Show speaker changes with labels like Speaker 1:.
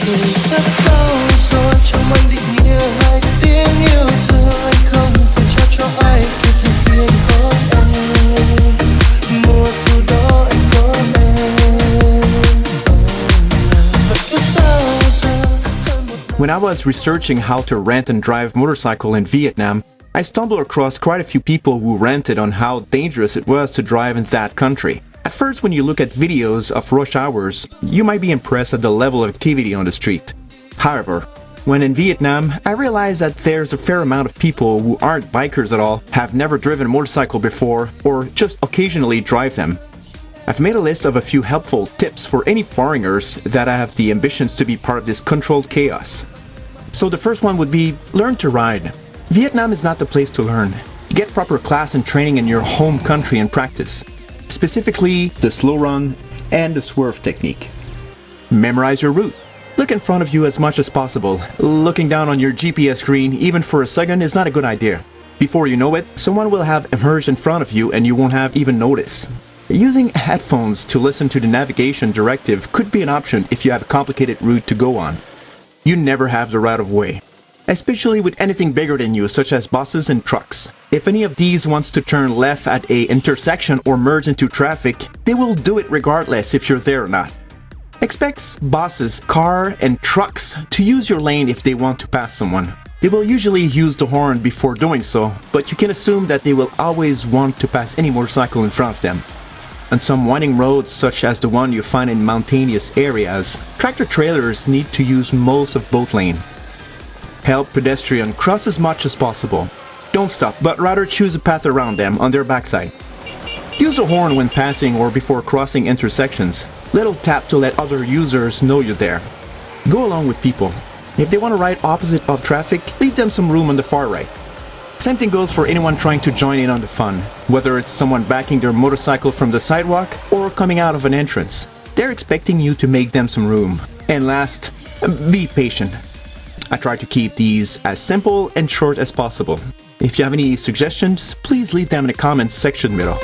Speaker 1: Thì rất đau rồi trong anh định nghĩa hai tiếng yêu thương anh không thể trao cho ai kể từ khi anh có em. Mùa thu đó anh có em. Và cứ sao giờ hơn một năm.
Speaker 2: When I was researching how to rent and drive motorcycle in Vietnam, I stumbled across quite a few people who ranted on how dangerous it was to drive in that country. At first, when you look at videos of rush hours, you might be impressed at the level of activity on the street. However, when in Vietnam, I realized that there's a fair amount of people who aren't bikers at all, have never driven a motorcycle before, or just occasionally drive them. I've made a list of a few helpful tips for any foreigners that have the ambitions to be part of this controlled chaos. So the first one would be learn to ride. Vietnam is not the place to learn. Get proper class and training in your home country and practice. Specifically, the slow run and the swerve technique. Memorize your route. Look in front of you as much as possible. Looking down on your GPS screen, even for a second, is not a good idea. Before you know it, someone will have emerged in front of you and you won't have even noticed. Using headphones to listen to the navigation directive could be an option if you have a complicated route to go on. You never have the right of way, especially with anything bigger than you, such as buses and trucks. If any of these wants to turn left at a intersection or merge into traffic, they will do it regardless if you're there or not. Expect buses, car, and trucks to use your lane if they want to pass someone. They will usually use the horn before doing so, but you can assume that they will always want to pass any motorcycle in front of them. On some winding roads, such as the one you find in mountainous areas, tractor-trailers need to use most of both lanes. Help pedestrians cross as much as possible. Don't stop, but rather choose a path around them on their backside. Use a horn when passing or before crossing intersections. Little tap to let other users know you're there. Go along with people. If they want to ride opposite of traffic, leave them some room on the far right. Same thing goes for anyone trying to join in on the fun, whether it's someone backing their motorcycle from the sidewalk or coming out of an entrance. They're expecting you to make them some room. And last, be patient. I try to keep these as simple and short as possible. If you have any suggestions, please leave them in the comments section below.